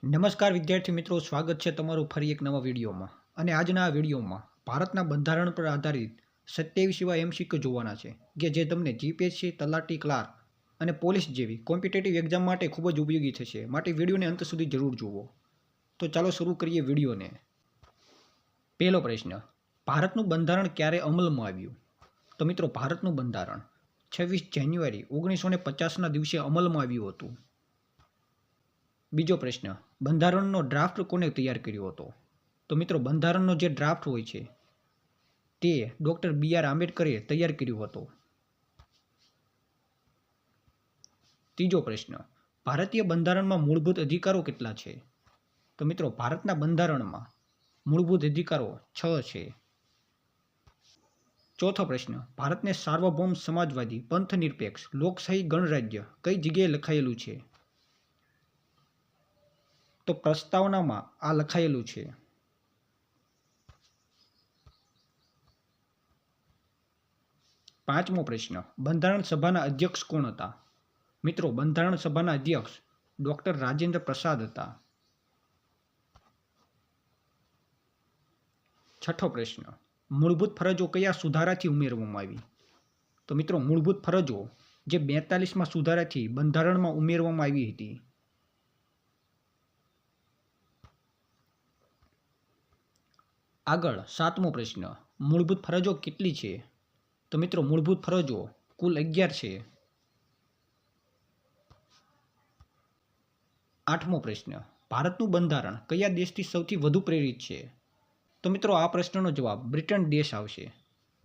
નમસ્કાર વિદ્યાર્થી મિત્રો, સ્વાગત છે તમારું ફરી એક નવા વિડીયોમાં. અને આજના આ વિડીયોમાં ભારતના બંધારણ પર આધારિત 27 એવા MCQ જોવાના છે કે જે તમને જીપીએસસી, તલાટી, ક્લાર્ક અને પોલીસ જેવી કોમ્પિટેટિવ એક્ઝામ માટે ખૂબ જ ઉપયોગી થશે. માટે વિડીયોને અંત સુધી જરૂર જુઓ. તો ચાલો શરૂ કરીએ વિડીયોને. પહેલો પ્રશ્ન, ભારતનું બંધારણ ક્યારે અમલમાં આવ્યું? તો મિત્રો, ભારતનું બંધારણ 26 જાન્યુઆરી 1950ના દિવસે અમલમાં આવ્યું હતું. બીજો પ્રશ્ન, બંધારણનો ડ્રાફ્ટ કોને તૈયાર કર્યો હતો? તો મિત્રો, બંધારણનો જે ડ્રાફ્ટ હોય છે તે ડૉક્ટર BR આંબેડકરે તૈયાર કર્યો હતો. ત્રીજો પ્રશ્ન, ભારતીય બંધારણમાં મૂળભૂત અધિકારો કેટલા છે? તો મિત્રો, ભારતના બંધારણમાં મૂળભૂત અધિકારો 6 છે. ચોથો પ્રશ્ન, ભારતને સાર્વભૌમ સમાજવાદી પંથનિરપેક્ષ લોકશાહી ગણરાજ્ય કઈ જગ્યાએ લખાયેલું છે? તો પ્રસ્તાવનામાં આ લખાયેલું છે. પાંચમો પ્રશ્ન, બંધારણ સભાના અધ્યક્ષ કોણ હતા? મિત્રો, બંધારણ સભાના અધ્યક્ષ ડૉક્ટર રાજેન્દ્ર પ્રસાદ હતા. છઠ્ઠો પ્રશ્ન, મૂળભૂત ફરજો કયા સુધારાથી ઉમેરવામાં આવી? તો મિત્રો, મૂળભૂત ફરજો જે 42માં સુધારાથી બંધારણમાં ઉમેરવામાં આવી હતી. આગળ સાતમો પ્રશ્ન, મૂળભૂત ફરજો કેટલી છે? તો મિત્રો, મૂળભૂત ફરજો કુલ 11 છે. આઠમો પ્રશ્ન, ભારતનું બંધારણ કયા દેશથી સૌથી વધુ પ્રેરિત છે? તો મિત્રો, આ પ્રશ્નનો જવાબ બ્રિટન દેશ આવશે.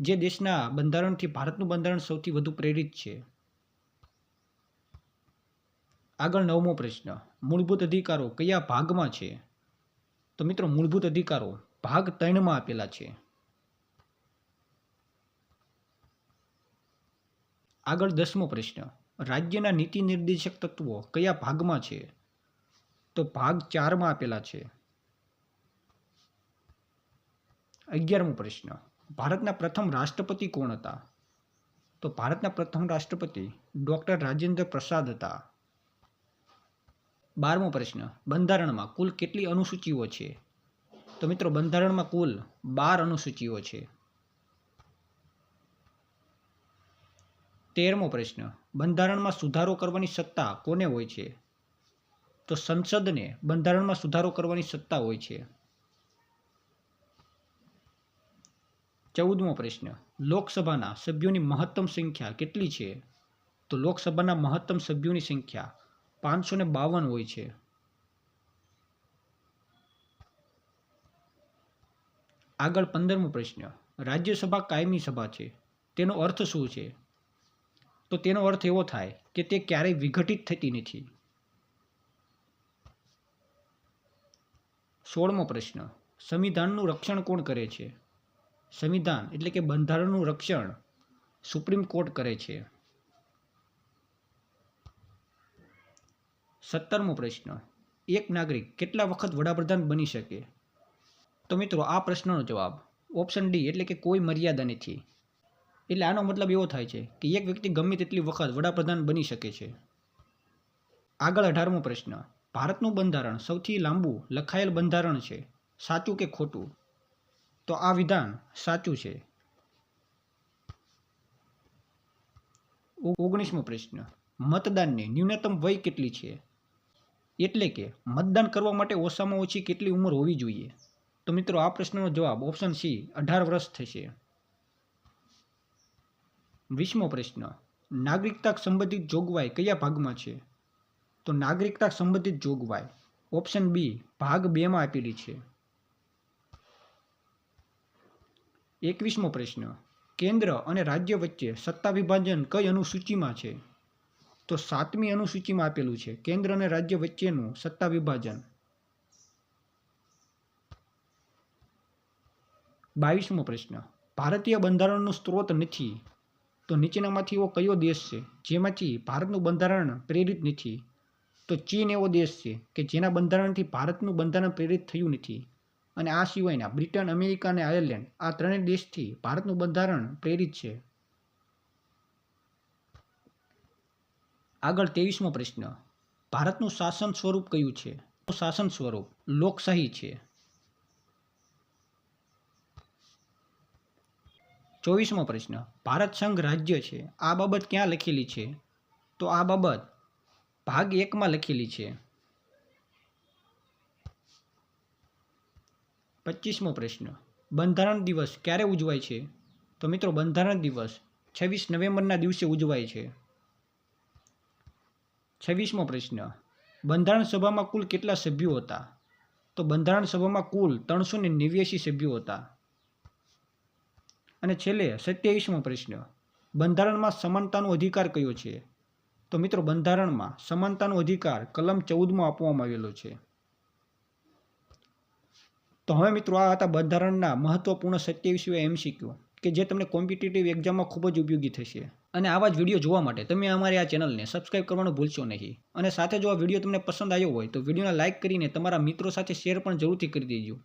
જે દેશના બંધારણથી ભારતનું બંધારણ સૌથી વધુ પ્રેરિત છે. આગળ નવમો પ્રશ્ન, મૂળભૂત અધિકારો કયા ભાગમાં છે? તો મિત્રો, મૂળભૂત અધિકારો ભાગ 3માં આપેલા છે. આગળ 10મો પ્રશ્ન, રાજ્યના નીતિ નિર્દેશક તત્વો કયા ભાગમાં છે? તો ભાગ 4માં આપેલા છે. 11મો પ્રશ્ન, ભારતના પ્રથમ રાષ્ટ્રપતિ કોણ હતા? તો ભારતના પ્રથમ રાષ્ટ્રપતિ ડૉક્ટર રાજેન્દ્ર પ્રસાદ હતા. 12મો પ્રશ્ન, બંધારણમાં કુલ કેટલી અનુસૂચિઓ છે? તો મિત્રો, બંધારણમાં કુલ 12 અનુસૂચિઓ છે. 13મો પ્રશ્ન, બંધારણમાં સુધારો કરવાની સત્તા કોને હોય છે? તો સંસદને બંધારણમાં સુધારો કરવાની સત્તા હોય છે. 14મો પ્રશ્ન, લોકસભાના સભ્યોની મહત્તમ સંખ્યા કેટલી છે? તો લોકસભાના મહત્તમ સભ્યોની સંખ્યા 552 હોય છે. આગળ 15મો પ્રશ્ન, રાજ્યસભા કાયમી સભા છે, તેનો અર્થ શું છે? તો તેનો અર્થ એવો થાય કે તે ક્યારેય વિઘટિત થતી નથી. 16મો પ્રશ્ન, સંવિધાનનું રક્ષણ કોણ કરે છે? સંવિધાન એટલે કે બંધારણનું રક્ષણ સુપ્રીમ કોર્ટ કરે છે. 17મો પ્રશ્ન, એક નાગરિક કેટલા વખત વડાપ્રધાન બની શકે? તો મિત્રો, આ પ્રશ્નનો જવાબ ઓપ્શન ડી એટલે કે કોઈ મર્યાદા નથી. એટલે આનો મતલબ એવો થાય છે કે એક વ્યક્તિ ગમે તેટલી વખત વડાપ્રધાન બની શકે છે. આગળ 18મો પ્રશ્ન, ભારતનું બંધારણ સૌથી લાંબુ લખાયેલ બંધારણ છે, સાચું કે ખોટું? તો આ વિધાન સાચું છે. 19મો પ્રશ્ન, મતદાનની ન્યૂનતમ વય કેટલી છે? એટલે કે મતદાન કરવા માટે ઓછામાં ઓછી કેટલી ઉંમર હોવી જોઈએ? તો મિત્રો, આ પ્રશ્નનો જવાબ ઓપ્શન સી 18 વર્ષ થશે. 20મો પ્રશ્ન, નાગરિકતા સંબંધિત જોગવાઈ કયા ભાગમાં છે? તો નાગરિકતા સંબંધિત જોગવાઈ ઓપ્શન બી ભાગ 2માં આપેલી છે. 21મો પ્રશ્ન, કેન્દ્ર અને રાજ્ય વચ્ચે સત્તા વિભાજન કઈ અનુસૂચિમાં છે? તો 7મી અનુસૂચિમાં આપેલું છે કેન્દ્ર અને રાજ્ય વચ્ચેનું સત્તા વિભાજન. 22મો પ્રશ્ન, ભારતીય બંધારણનું સ્ત્રોત નથી, તો નીચેનામાંથી એવો કયો દેશ છે જેમાંથી ભારતનું બંધારણ પ્રેરિત નથી? તો ચીન એવો દેશ છે કે જેના બંધારણથી ભારતનું બંધારણ પ્રેરિત થયું નથી. અને આ સિવાયના બ્રિટન, અમેરિકા અને આયર્લેન્ડ આ ત્રણેય દેશથી ભારતનું બંધારણ પ્રેરિત છે. આગળ 23મો પ્રશ્ન, ભારતનું શાસન સ્વરૂપ કયું છે? શાસન સ્વરૂપ લોકશાહી છે? 24મો પ્રશ્ન, ભારત સંઘ રાજ્ય છે, આ બાબત ક્યાં લખેલી છે? તો આ બાબત ભાગ 1માં લખેલી છે. 25મો પ્રશ્ન, બંધારણ દિવસ ક્યારે ઉજવાય છે? તો મિત્રો બંધારણ દિવસ 26 નવેમ્બરના દિવસે ઉજવાય છે. 26મો પ્રશ્ન, બંધારણ સભામાં કુલ કેટલા સભ્યો હતા? તો બંધારણ સભામાં કુલ 389 સભ્યો હતા. અને છેલ્લે 27મો પ્રશ્ન, બંધારણમાં સમાનતાનો અધિકાર કયો છે? તો મિત્રો બંધારણમાં સમાનતાનો અધિકાર કલમ 14માં આપવામાં આવેલો છે. તો હવે મિત્રો આ હતા બંધારણના મહત્વપૂર્ણ 27 MCQ કે જે તમને કોમ્પિટિટિવ એક્ઝામમાં ખૂબ જ ઉપયોગી થશે. અને આવા જ વિડીયો જોવા માટે તમે અમારી આ ચેનલને સબસ્ક્રાઇબ કરવાનું ભૂલશો નહીં. અને સાથે જો આ વિડીયો તમને પસંદ આવ્યો હોય તો વિડીયોને લાઇક કરીને તમારા મિત્રો સાથે શેર પણ જરૂરથી કરી દેજો.